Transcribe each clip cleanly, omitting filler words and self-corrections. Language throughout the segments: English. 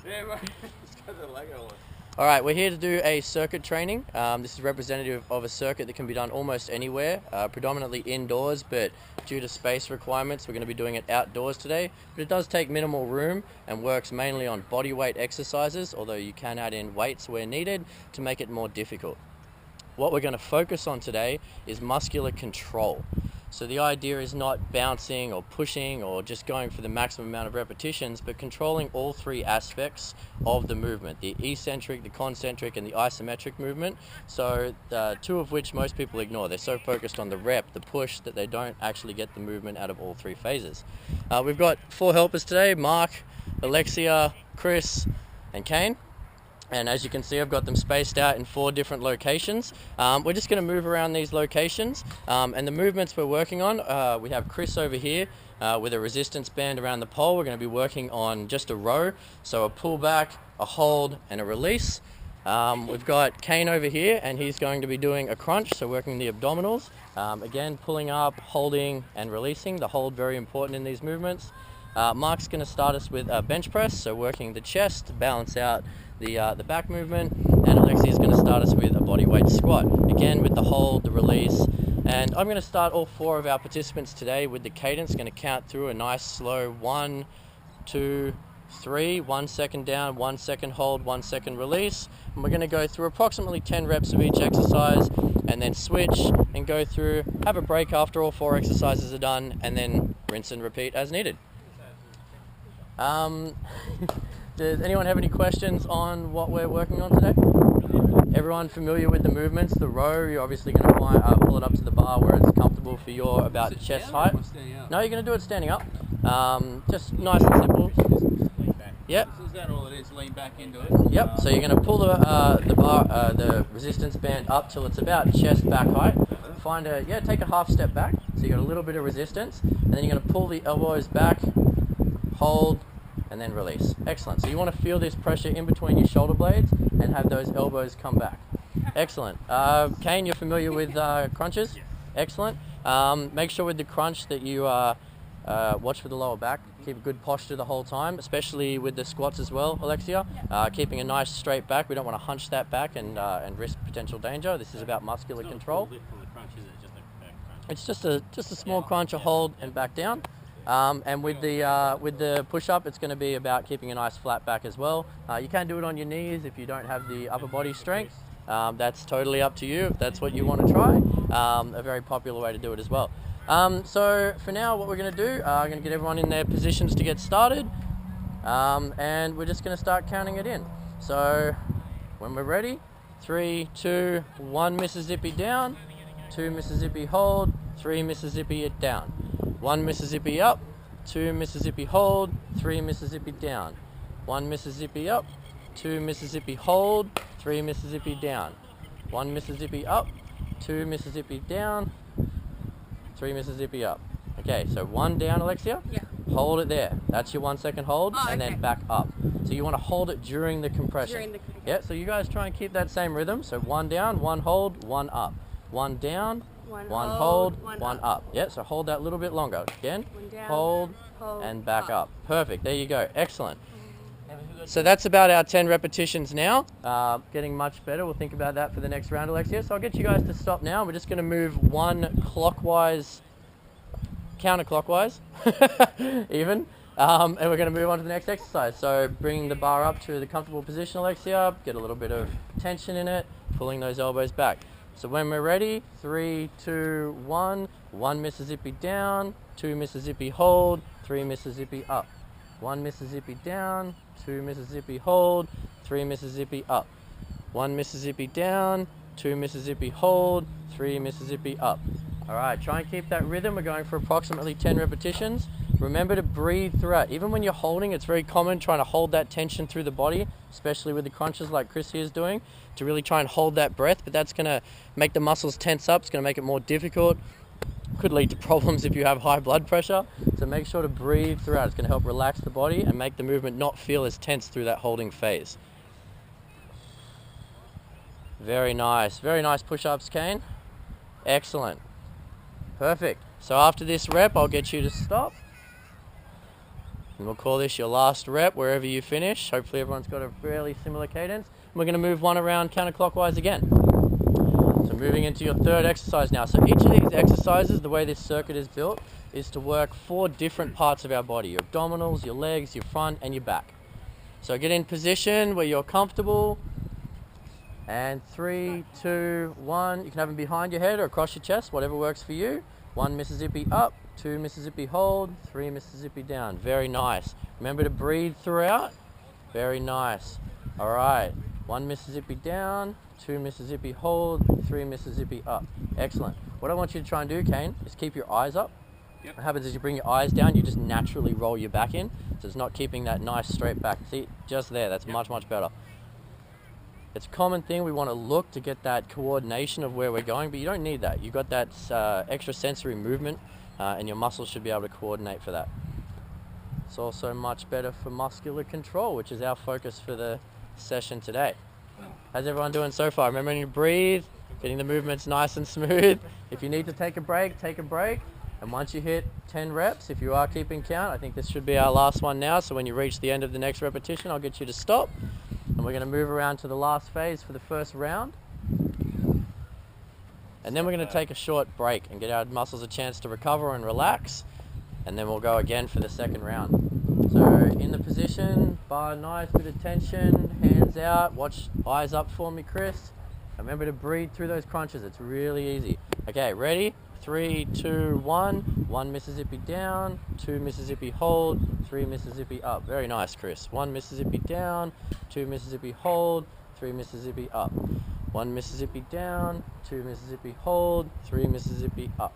Yeah, mate. It's got the Lego one. All right, we're here to do a circuit training. This is representative of a circuit that can be done almost anywhere, predominantly indoors, but due to space requirements, we're going to be doing it outdoors today. But it does take minimal room and works mainly on body weight exercises, although you can add in weights where needed to make it more difficult. What we're going to focus on today is muscular control. So the idea is not bouncing or pushing or just going for the maximum amount of repetitions, but controlling all three aspects of the movement, the eccentric, the concentric, and the isometric movement. So two of which most people ignore. They're so focused on the rep, the push, that they don't actually get the movement out of all three phases. We've got 4 helpers today: Mark, Alexia, Chris, and Kane. And as you can see, I've got them spaced out in 4 different locations. We're just going to move around these locations, and the movements we're working on, we have Chris over here with a resistance band around the pole. We're going to be working on just a row, so a pull back, a hold, and a release. We've got Kane over here, and he's going to be doing a crunch, so working the abdominals. Again, pulling up, holding, and releasing. The hold, very important in these movements. Mark's going to start us with a bench press, so working the chest to balance out the back movement, and Alexia is going to start us with a body weight squat, again with the hold, the release. And I'm going to start all 4 of our participants today with the cadence. Going to count through a nice slow 1, 2, 3, 1 second down, 1 second hold, 1 second release, and we're going to go through approximately 10 reps of each exercise, and then switch and go through, have a break after all 4 exercises are done, and then rinse and repeat as needed. Does anyone have any questions on what we're working on today? Everyone familiar with the movements? The row, you're obviously going to pull it up to the bar where it's comfortable for your about chest height. No, you're going to do it standing up. Just nice and simple. Yep. Is that all it is? Lean back into it? Yep. So you're going to pull the resistance band up till it's about chest back height. Take a half step back. So you got a little bit of resistance, and then you're going to pull the elbows back, hold, and then release. Excellent. So you want to feel this pressure in between your shoulder blades and have those elbows come back. Excellent. Kane, you're familiar with crunches? Yes. Excellent. Make sure with the crunch that you watch for the lower back. Keep a good posture the whole time, especially with the squats as well, Alexia. Keeping a nice straight back. We don't want to hunch that back and risk potential danger. This is about muscular control. It's just a small crunch, a hold, and back down. And with the push-up, it's going to be about keeping a nice flat back as well. You can do it on your knees if you don't have the upper body strength. That's totally up to you if that's what you want to try. A very popular way to do it as well. So for now, what we're going to do, I'm going to get everyone in their positions to get started. And we're just going to start counting it in. So when we're ready, 3, 2, 1 Mississippi down, 2 Mississippi hold, 3 Mississippi down. 1 Mississippi up, 2 Mississippi hold, 3 Mississippi down. 1 Mississippi up, 2 Mississippi hold, 3 Mississippi down. 1 Mississippi up, 2 Mississippi down, 3 Mississippi up. Okay, so 1 down, Alexia? Yeah. Hold it there. That's your 1 second hold, and then back up. So you want to hold it during the compression. Yeah, so you guys try and keep that same rhythm. So 1 down, 1 hold, 1 up. 1 down, 1 hold, 1 up. Yeah, so hold that a little bit longer. Again, hold, and back up. Perfect, there you go. Excellent. So that's about our 10 repetitions now. Getting much better. We'll think about that for the next round, Alexia. So I'll get you guys to stop now. We're just going to move 1 clockwise, counterclockwise, even. And we're going to move on to the next exercise. So bringing the bar up to the comfortable position, Alexia. Get a little bit of tension in it, pulling those elbows back. So when we're ready, 3, 2, 1, 1 Mississippi down, 2 Mississippi hold, 3 Mississippi up. 1 Mississippi down, 2 Mississippi hold, 3 Mississippi up. 1 Mississippi down, 2 Mississippi hold, 3 Mississippi up. All right, try and keep that rhythm. We're going for approximately 10 repetitions. Remember to breathe throughout. Even when you're holding, it's very common trying to hold that tension through the body, especially with the crunches like Chris here is doing, to really try and hold that breath, but that's going to make the muscles tense up. It's going to make it more difficult. Could lead to problems if you have high blood pressure. So make sure to breathe throughout. It's going to help relax the body and make the movement not feel as tense through that holding phase. Very nice push-ups, Kane. Excellent. Perfect. So after this rep, I'll get you to stop. And we'll call this your last rep wherever you finish. Hopefully everyone's got a fairly similar cadence. And we're going to move one around counterclockwise again. So moving into your third exercise now. So each of these exercises, the way this circuit is built, is to work 4 different parts of our body. Your abdominals, your legs, your front, and your back. So get in position where you're comfortable. And 3, 2, 1. You can have them behind your head or across your chest, whatever works for you. 1 Mississippi up, 2 Mississippi hold, 3 Mississippi down. Very nice. Remember to breathe throughout. Very nice. All right. 1 Mississippi down, 2 Mississippi hold, 3 Mississippi up. Excellent. What I want you to try and do, Kane, is keep your eyes up. Yep. What happens is you bring your eyes down, you just naturally roll your back in. So it's not keeping that nice straight back. See, just there. That's much, much better. It's a common thing. We want to look to get that coordination of where we're going, but you don't need that. You've got that extra sensory movement, and your muscles should be able to coordinate for that. It's also much better for muscular control, which is our focus for the session today. How's everyone doing so far? Remembering to breathe, getting the movements nice and smooth. If you need to take a break, take a break. And once you hit 10 reps, if you are keeping count, I think this should be our last one now. So when you reach the end of the next repetition, I'll get you to stop. And we're going to move around to the last phase for the first round. And then we're going to take a short break and get our muscles a chance to recover and relax. And then we'll go again for the second round. So in the position, bar nice, bit of tension, hands out, watch, eyes up for me, Chris. Remember to breathe through those crunches, it's really easy. Okay, ready? 3, 2, 1. 1 Mississippi down, 2 Mississippi hold, 3 Mississippi up. Very nice, Chris. 1 Mississippi down, 2 Mississippi hold, 3 Mississippi up. 1 Mississippi down, 2 Mississippi hold, 3 Mississippi up.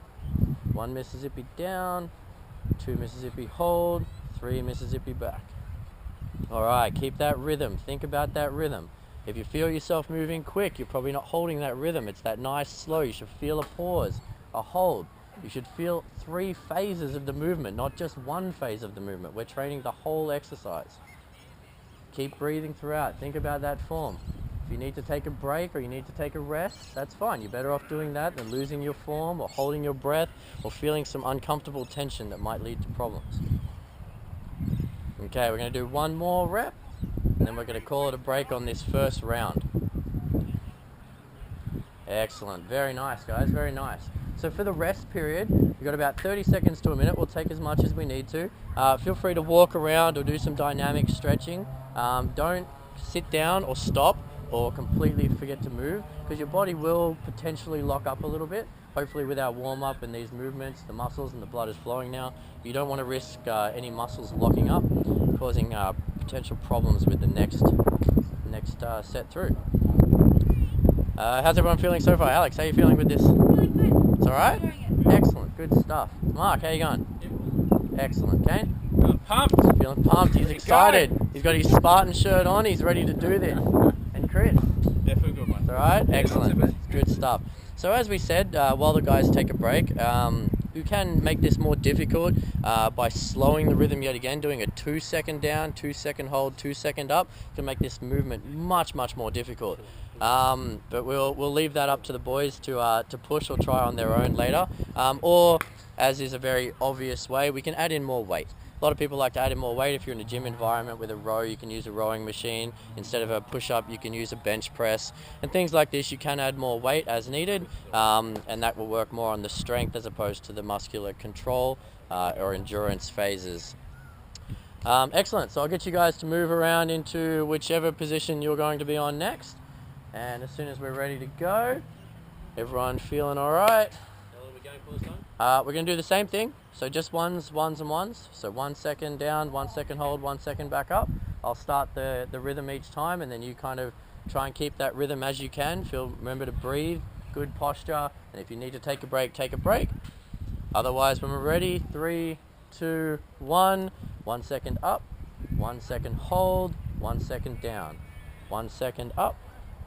1 Mississippi down, 2 Mississippi hold, 3 Mississippi back. All right, keep that rhythm. Think about that rhythm. If you feel yourself moving quick, you're probably not holding that rhythm. It's that nice slow. You should feel a pause, a hold. You should feel 3 phases of the movement, not just 1 phase of the movement. We're training the whole exercise. Keep breathing throughout. Think about that form. If you need to take a break or you need to take a rest, that's fine. You're better off doing that than losing your form or holding your breath or feeling some uncomfortable tension that might lead to problems. Okay, we're going to do 1 more rep, and then we're going to call it a break on this first round. Excellent. Very nice, guys. Very nice. So for the rest period, we've got about 30 seconds to a minute. We'll take as much as we need to. Feel free to walk around or do some dynamic stretching. Don't sit down or stop or completely forget to move, because your body will potentially lock up a little bit. Hopefully with our warm-up and these movements, the muscles and the blood is flowing now. You don't want to risk any muscles locking up, causing potential problems with the next set through. How's everyone feeling so far? Alex, how are you feeling with this? It's all right? Excellent, good stuff. Mark, how you going? Excellent. Kane? Pumped. Feeling pumped, he's excited. He's got his Spartan shirt on, he's ready to do this. And Chris? Yeah, feel good, mate. All right, excellent, good stuff. So as we said, while the guys take a break, you can make this more difficult by slowing the rhythm yet again, doing a 2-second down, 2-second hold, 2-second up. Can make this movement much more difficult. But we'll leave that up to the boys to push or try on their own later. Or, as is a very obvious way, we can add in more weight. A lot of people like to add in more weight. If you're in a gym environment with a row, you can use a rowing machine. Instead of a push-up, you can use a bench press. And things like this, you can add more weight as needed, and that will work more on the strength as opposed to the muscular control or endurance phases. Excellent. So I'll get you guys to move around into whichever position you're going to be on next. And as soon as we're ready to go, everyone feeling all right? How long are we going for this time? We're going to do the same thing. So just ones, and ones. So 1 second down, 1 second hold, 1 second back up. I'll start the rhythm each time, and then you kind of try and keep that rhythm as you can. Remember to breathe, good posture, and if you need to take a break, take a break. Otherwise, when we're ready, 3, 2, 1. 1 second up, 1 second hold, 1 second down. 1 second up,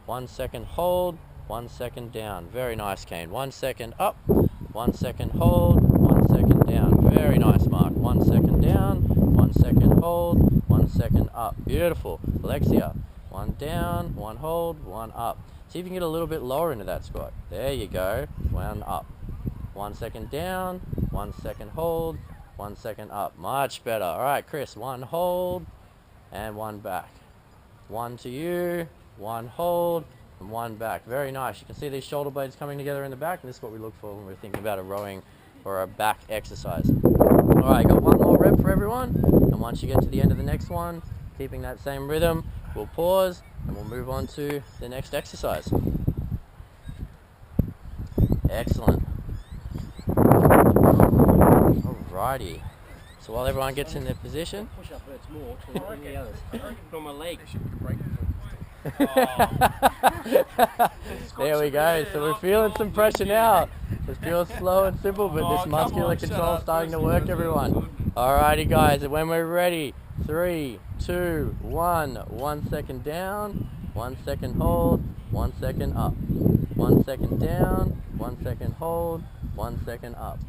1 second hold, 1 second down. Very nice, Kane. 1 second up, 1 second hold, 1 second down. Very nice, Mark. 1 second down, 1 second hold, 1 second up. Beautiful. Alexia, 1 down, 1 hold, 1 up. See if you can get a little bit lower into that squat. There you go. 1 up. 1 second down, 1 second hold, 1 second up. Much better. All right, Chris, 1 hold and 1 back. 1 to you, 1 hold and 1 back. Very nice. You can see these shoulder blades coming together in the back, and this is what we look for when we're thinking about a rowing or a back exercise. All right, got 1 more rep for everyone, and once you get to the end of the next one, keeping that same rhythm, we'll pause and we'll move on to the next exercise. Excellent. Alrighty. So while everyone gets in their position, Push up hurts more than the others. From my leg. there we go. So we're feeling some pressure now. It feels slow and simple, but this muscular control is starting to work, everyone. Alrighty, guys. And when we're ready, 3, 2, 1. 1 second down, 1 second hold, 1 second up. 1 second down, 1 second hold, 1 second up.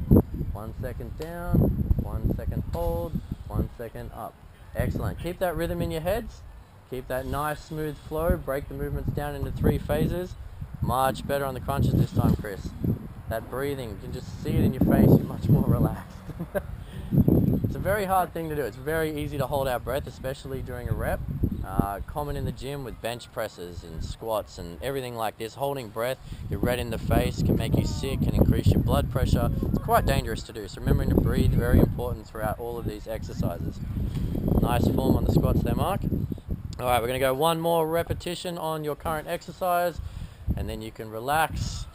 1 second down, 1 second hold, 1 second up. Excellent. Keep that rhythm in your heads. Keep that nice smooth flow. Break the movements down into 3 phases. Much better on the crunches this time, Chris. That breathing, you can just see it in your face. You're much more relaxed. It's a very hard thing to do. It's very easy to hold our breath, especially during a rep. Common in the gym with bench presses and squats and everything like this. Holding breath, you're red in the face, can make you sick, can increase your blood pressure. It's quite dangerous to do. So remembering to breathe, very important throughout all of these exercises. Nice form on the squats there, Mark. All right, we're going to go 1 more repetition on your current exercise, and then you can relax,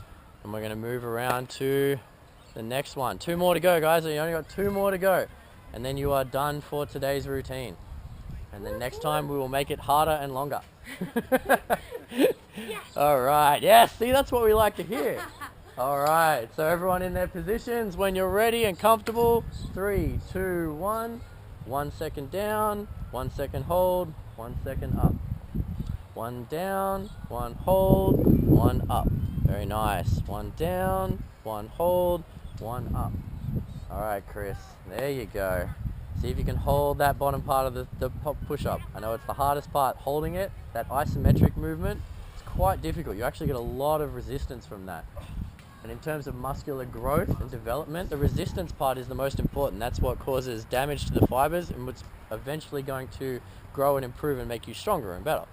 and we're going to move around to the next one. 2 more to go, guys. So you only got 2 more to go, and then you are done for today's routine. And then next time we will make it harder and longer. All right. Yes, see, that's what we like to hear. All right. So everyone in their positions, when you're ready and comfortable, 3, 2, 1. 1 second down, 1 second hold, 1 second up. 1 down, 1 hold, 1 up. Very nice. 1 down, 1 hold, 1 up. All right, Chris. There you go. See if you can hold that bottom part of the push-up. I know it's the hardest part, holding it. That isometric movement, it's quite difficult. You actually get a lot of resistance from that. And in terms of muscular growth and development, the resistance part is the most important. That's what causes damage to the fibers and what's eventually going to grow and improve and make you stronger and better.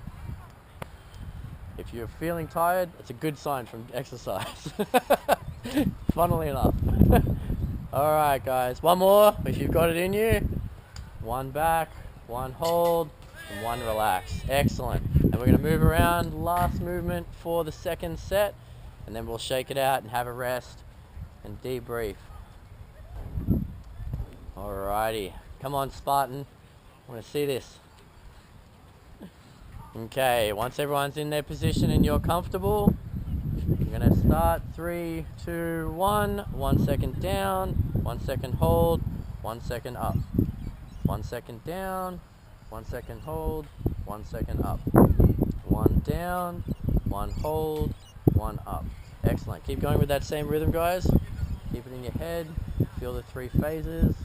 If you're feeling tired, it's a good sign from exercise. Funnily enough. All right, guys. 1 more, if you've got it in you. 1 back, 1 hold, and 1 relax. Excellent. And we're going to move around. Last movement for the second set, and then we'll shake it out and have a rest and debrief. Alrighty. Come on, Spartan. I want to see this. Okay, once everyone's in their position and you're comfortable, we're going to start. 3, 2, 1. 1 second down, 1 second hold, 1 second up. 1 second down, 1 second hold, 1 second up. 1 down, 1 hold, 1 up. Excellent. Keep going with that same rhythm, guys. Keep it in your head. Feel the 3 phases.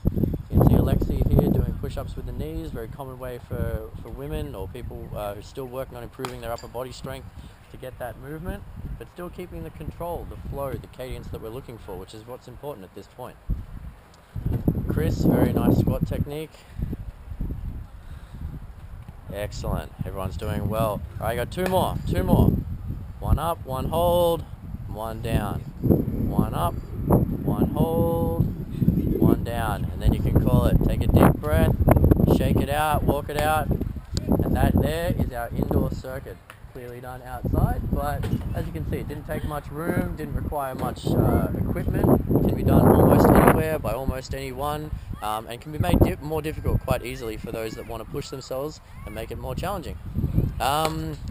You can see Alexia here doing push-ups with the knees. Very common way for women or people who are still working on improving their upper body strength to get that movement, but still keeping the control, the flow, the cadence that we're looking for, which is what's important at this point. Chris, very nice squat technique. Excellent. Everyone's doing well. All right, got 2 more. 2 more. 1 up, 1 hold, 1 down. 1 up, 1 hold, 1 down. And then you can call it. Take a deep breath, shake it out, walk it out. And that there is our indoor circuit. Clearly done outside, but as you can see, it didn't take much room, didn't require much equipment, can be done almost anywhere by almost anyone, and can be made more difficult quite easily for those that want to push themselves and make it more challenging.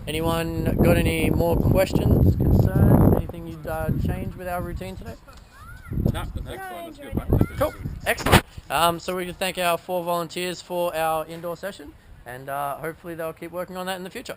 Anyone got any more questions, concerns, anything you'd change with our routine today? No, the next one. That's good, mate. Cool, excellent. So we can thank our 4 volunteers for our indoor session, and hopefully they'll keep working on that in the future.